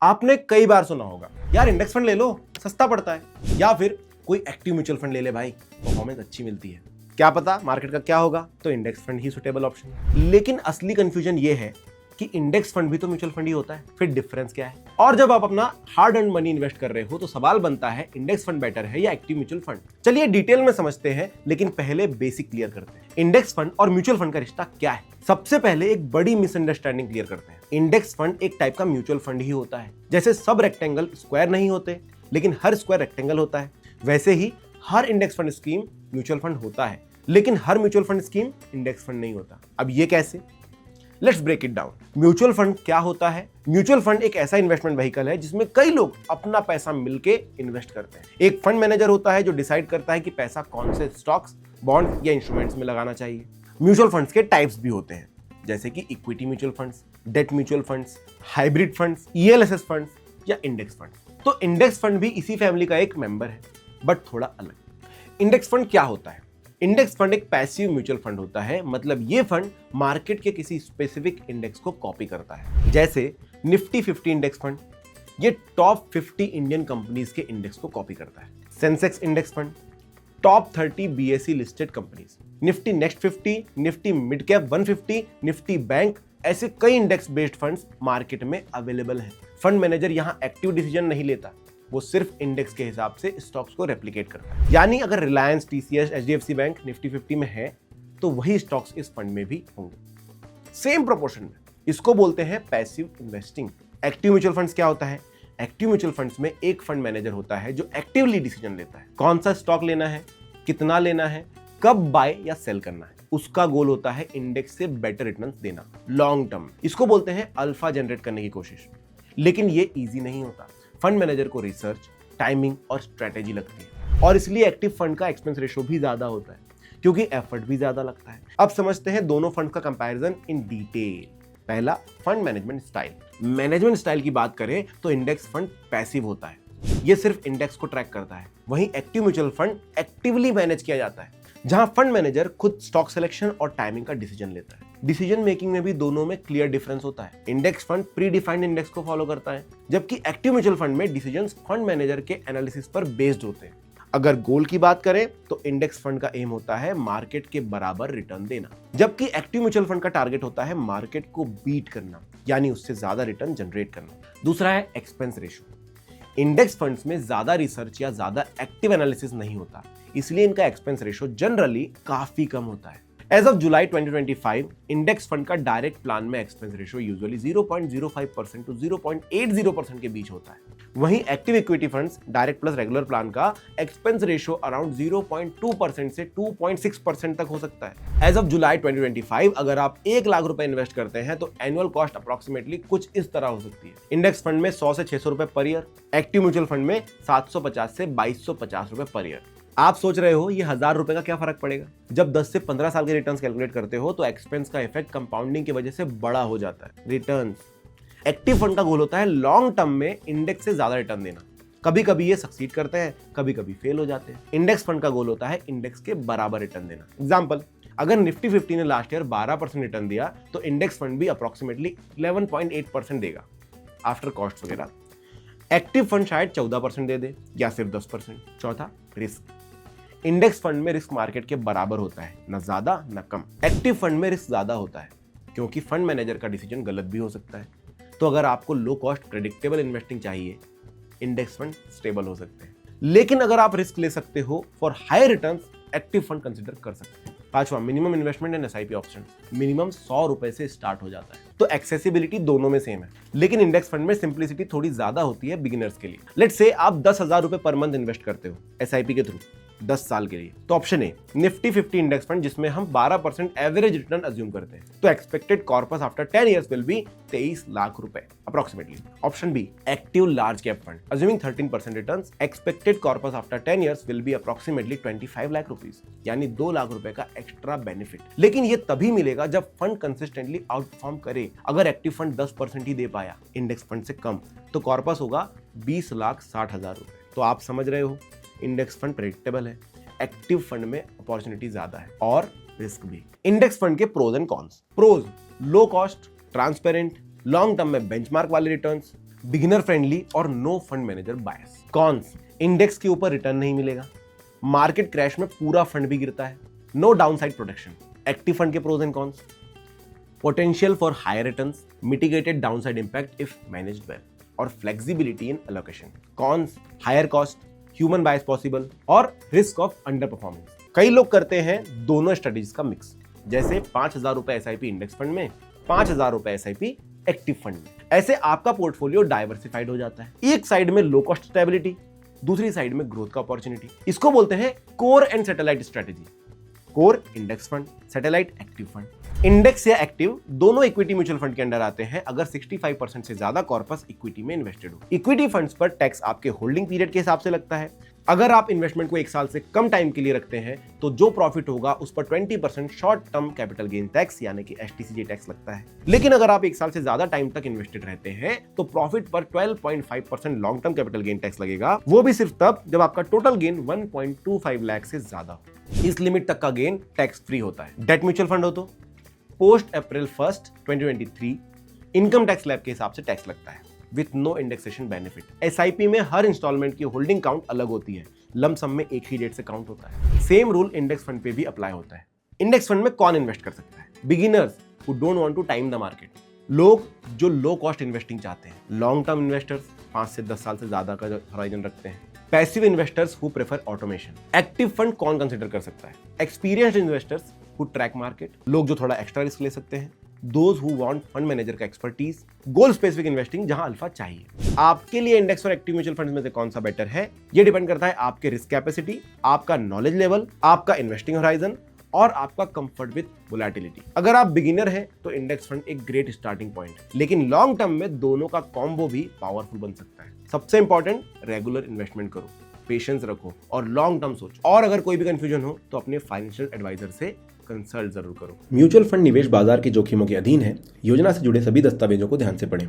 आपने कई बार सुना होगा यार इंडेक्स फंड ले लो, सस्ता पड़ता है, या फिर कोई एक्टिव म्यूचुअल फंड ले ले भाई, परफॉर्मेंस अच्छी मिलती है। क्या पता मार्केट का क्या होगा, तो इंडेक्स फंड ही सुटेबल ऑप्शन है। लेकिन असली कंफ्यूजन ये है कि इंडेक्स फंड भी तो म्यूचुअल फंड ही होता है, फिर डिफरेंस क्या है? और जब आप अपना हार्ड अर्न मनी इन्वेस्ट कर रहे हो तो सवाल बनता है इंडेक्स फंड बेटर है या एक्टिव म्यूचुअल फंड। चलिए डिटेल में समझते हैं, लेकिन पहले बेसिक क्लियर करते हैं। इंडेक्स फंड और म्यूचुअल फंड का रिश्ता क्या है? सबसे पहले एक बड़ी मिसअंडरस्टैंडिंग क्लियर करते हैं। इंडेक्स फंड एक टाइप का म्यूचुअल फंड ही होता है। जैसे सब रेक्टेंगल स्क्वायर नहीं होते, लेकिन हर स्क्वायर रेक्टेंगल होता है, वैसे ही हर index fund scheme mutual fund होता है, लेकिन हर mutual fund scheme index fund नहीं होता। अब ये कैसे? Let's break it down. Mutual fund क्या होता है? म्यूचुअल फंड एक ऐसा इन्वेस्टमेंट व्हीकल है जिसमें कई लोग अपना पैसा मिलके इन्वेस्ट करते हैं। एक फंड मैनेजर होता है जो डिसाइड करता है कि पैसा कौन से स्टॉक्स, बॉन्ड या इंस्ट्रूमेंट्स में लगाना चाहिए। म्यूचुअल फंड्स के टाइप्स भी होते हैं, जैसे कि equity mutual funds, debt mutual funds, hybrid funds, ELSS funds या इंडेक्स फंड्स। तो इंडेक्स फंड भी इसी फैमिली का एक मेंबर है, बट थोड़ा अलग। इंडेक्स फंड क्या होता है? इंडेक्स फंड एक पैसिव म्यूचुअल फंड होता है, मतलब ये फंड मार्केट के किसी स्पेसिफिक इंडेक्स को कॉपी करता है। जैसे निफ्टी 50 इंडेक्स फंड, ये टॉप 50 इंडियन कंपनीज के इंडेक्स को कॉपी करता है। Sensex index fund, top 30 BSE listed companies. Nifty next 50, Nifty mid cap 150, Nifty bank, ऐसे कई इंडेक्स बेस्ड फंड्स मार्केट में अवेलेबल हैं। फंड मैनेजर यहाँ एक्टिव डिसीजन नहीं लेता, वो सिर्फ इंडेक्स के हिसाब से स्टॉक्स को रेप्लिकेट करता है। यानी अगर Reliance, TCS, HDFC bank Nifty 50 में है तो वही स्टॉक्स इस फंड में भी होंगे, सेम प्रोपोर्शन में। इसको बोलते हैं passive investing. Active mutual funds क्या होता है? एक्टिव म्यूचुअल फंड्स में एक फंड मैनेजर होता है जो एक्टिवली डिसीजन लेता है कौन सा स्टॉक लेना है, कितना लेना है, कब बाय या सेल करना है। उसका गोल होता है इंडेक्स से बेटर रिटर्न्स देना लॉन्ग टर्म। इसको बोलते हैं अल्फा जनरेट करने की कोशिश। लेकिन ये इजी नहीं होता। फंड मैनेजर को रिसर्च, टाइमिंग और स्ट्रेटेजी लगती है, और इसलिए एक्टिव फंड का एक्सपेंस रेशियो भी ज्यादा होता है, क्योंकि एफर्ट भी ज्यादा लगता है। अब समझते हैं दोनों फंड का कंपैरिजन इन डिटेल। पहला, fund management style. Management style की बात करें तो इंडेक्स फंड पैसिव होता है, ये सिर्फ इंडेक्स को ट्रैक करता है। वहीं active mutual fund actively manage किया जाता है, जहां फंड मैनेजर खुद स्टॉक सिलेक्शन और टाइमिंग का डिसीजन लेता है। डिसीजन मेकिंग में भी दोनों में क्लियर डिफरेंस होता है। Index fund pre defined index को फॉलो करता है, जबकि एक्टिव म्यूचुअल फंड में डिसीजंस फंड मैनेजर के एनालिसिस पर बेस्ड होते हैं। अगर गोल की बात करें तो इंडेक्स फंड का एम होता है मार्केट के बराबर रिटर्न देना, जबकि एक्टिव म्यूचुअल फंड का टारगेट होता है मार्केट को बीट करना, यानी उससे ज्यादा रिटर्न जनरेट करना। दूसरा है एक्सपेंस रेशियो। इंडेक्स फंड्स में ज्यादा रिसर्च या ज्यादा एक्टिव एनालिसिस नहीं होता, इसलिए इनका एक्सपेंस रेशियो जनरली काफी कम होता है। As of July 2025, index fund का डायरेक्ट प्लान में एक्सपेंस रेशियो यूजुअली 0.05% टू 0.80% के बीच होता है। वहीं active equity funds direct plus regular plan का एक्सपेंस रेशियो अराउंड 0.2% से 2.6% तक हो सकता है। एज ऑफ जुलाई 2025, अगर आप 1 लाख रुपए इन्वेस्ट करते हैं तो एनुअल कॉस्ट अप्रोक्सीमेटली कुछ इस तरह हो सकती है। इंडेक्स फंड में 100 से 600 रुपए per year, active mutual fund में 750 से 2250 रुपए पर ईयर। आप सोच रहे हो ये 1000 रुपए का क्या फर्क पड़ेगा? जब 10 से 15 साल के रिटर्न्स कैलकुलेट करते हो तो एक्सपेंस का इफेक्ट कंपाउंडिंग की वजह से बड़ा हो जाता है। रिटर्न्स, एक्टिव फंड का गोल होता है लॉन्ग टर्म में इंडेक्स से ज्यादा रिटर्न देना। कभी कभी ये सक्सीड करते हैं, कभी कभी फेल हो जाते हैं। इंडेक्स फंड का गोल होता है इंडेक्स के बराबर रिटर्न देना। एग्जाम्पल, अगर निफ्टी 50 ने लास्ट ईयर 12% रिटर्न दिया तो इंडेक्स फंड भी अप्रोक्सीमेटली 11.8% देगा आफ्टर कॉस्ट वगैरह। एक्टिव फंड शायद 14% दे दे या सिर्फ 10%। चौथा, रिस्क। इंडेक्स फंड में रिस्क मार्केट के बराबर होता है, न ज्यादा न कम। एक्टिव फंड में रिस्क ज्यादा होता है, क्योंकि फंड मैनेजर का डिसीजन गलत भी हो सकता है। तो अगर आपको लो कॉस्ट प्रेडिक्टेबल इन्वेस्टिंग चाहिए, इंडेक्स फंड स्टेबल हो सकते हैं। लेकिन अगर आप रिस्क ले सकते हो for high returns, active fund consider कर सकते हैं। पांचवा, minimum investment and SIP option. Minimum 100 रुपए से स्टार्ट हो जाता है, तो एक्सेसिबिलिटी दोनों में सेम है, लेकिन इंडेक्स फंड में सिंप्लिसिटी थोड़ी ज्यादा होती है बिगिनर्स के लिए। लेट्स से आप 10,000 रुपए पर मंथ इन्वेस्ट करते हो एसआईपी के थ्रू 10 साल के लिए, तो option A, Nifty 50 index fund, जिसमें हम 12% एवरेज रिटर्न अज्यूम करते हैं, तो expected corpus after 10 years will be 23 lakh रुपए approximately. Option B, active large cap fund, assuming 13% returns, expected corpus after 10 years will be approximately 25 lakh rupees, यानी 2 लाख रुपए का extra benefit. लेकिन ये तभी मिलेगा जब फंड कंसिस्टेंटली आउट परफॉर्म करे। अगर एक्टिव फंड 10% ही दे पाया इंडेक्स फंड से कम, तो कॉर्पस होगा 20,60,000 रुपए। तो आप समझ रहे हो, इंडेक्स फंड प्रेडिक्टेबल है, एक्टिव फंड में अपॉर्चुनिटी ज्यादा है और रिस्क भी। इंडेक्स फंड के pros and cons. Pros, low cost, transparent, long term में बेंचमार्क वाले रिटर्न्स, बिगिनर फ्रेंडली और no fund manager bias. Cons, index के ऊपर रिटर्न नहीं मिलेगा, मार्केट क्रैश में पूरा फंड भी गिरता है, no downside protection. Active fund के pros and cons, potential for higher returns, mitigated downside impact if managed well, और flexibility in allocation. Cons, higher cost, human bias possible, और रिस्क ऑफ अंडर परफॉर्मेंस। कई लोग करते हैं दोनों strategies का mix, जैसे 5,000 रुपए एसआईपी इंडेक्स फंड में, 5,000 रुपए एसआईपी एक्टिव फंड में। ऐसे आपका पोर्टफोलियो डाइवर्सिफाइड हो जाता है। एक साइड में लो कॉस्ट स्टेबिलिटी, दूसरी साइड में ग्रोथ का अपॉर्चुनिटी। इसको बोलते हैं core and satellite strategy. Core index fund, satellite active fund. Index या एक्टिव दोनों इक्विटी म्यूचुअल फंड के अंडर आते हैं अगर 65% से ज्यादा कॉर्पस इक्विटी में इन्वेस्टेड हो। इक्विटी फंड्स पर टैक्स आपके होल्डिंग पीरियड के हिसाब से लगता है। अगर आप इन्वेस्टमेंट को 1 साल से कम टाइम के लिए रखते हैं तो जो प्रॉफिट होगा उस पर 20% short term capital gain tax यानी कि एसटीसीजे टैक्स लगता है। लेकिन अगर आप 1 साल से ज्यादा टाइम तक इन्वेस्टेड रहते हैं तो प्रॉफिट पर 12.5% long term capital gain tax लगेगा, वो भी सिर्फ तब जब आपका टोटल गेन 1.25 लाख से ज्यादा हो। इस लिमिट तक का गेन टैक्स फ्री होता है। डेट म्यूचुअल फंड हो तो post April 1, 2023 income tax slab के हिसाब से टैक्स लगता है with no indexation benefit. SIP में हर इंस्टॉलमेंट की होल्डिंग काउंट अलग होती है, लम सम में एक ही डेट से काउंट होता है। सेम रूल इंडेक्स फंड पे भी अप्लाई होता है। इंडेक्स फंड में कौन इन्वेस्ट कर सकता है? Beginners who don't want to time the market, लोग जो लो कॉस्ट इन्वेस्टिंग चाहते हैं, लॉन्ग टर्म इन्वेस्टर्स 5 से 10 साल से ज्यादा का हॉराइजन रखते हैं, passive investors who prefer automation. Active fund कौन कंसिडर कर सकता है? Experienced investors who track market, लोग जो थोड़ा एक्स्ट्रा रिस्क ले सकते हैं, those who want fund manager का एक्सपर्टीज, गोल स्पेसिफिक इन्वेस्टिंग जहां अल्फा चाहिए। आपके लिए इंडेक्स और एक्टिव म्यूचुअल फंड्स में से कौन सा बेटर है, ये डिपेंड करता है आपके रिस्क कैपेसिटी, आपका नॉलेज लेवल, आपका इन्वेस्टिंग होराइजन और आपका कंफर्ट विद वोलेटिलिटी। अगर आप बिगिनर हैं तो इंडेक्स फंड एक ग्रेट स्टार्टिंग पॉइंट है, लेकिन लॉन्ग टर्म में दोनों का कॉम्बो भी पावरफुल बन सकता है। सबसे इंपॉर्टेंट, रेगुलर इन्वेस्टमेंट करो, पेशेंस रखो और लॉन्ग टर्म सोचो। और अगर कोई भी कंफ्यूजन हो तो अपने फाइनेंशियल एडवाइजर से कंसल्ट जरूर करो। म्यूचुअल फंड निवेश बाजार के जोखिमों के अधीन है। योजना से जुड़े सभी दस्तावेजों को ध्यान से पढ़ें।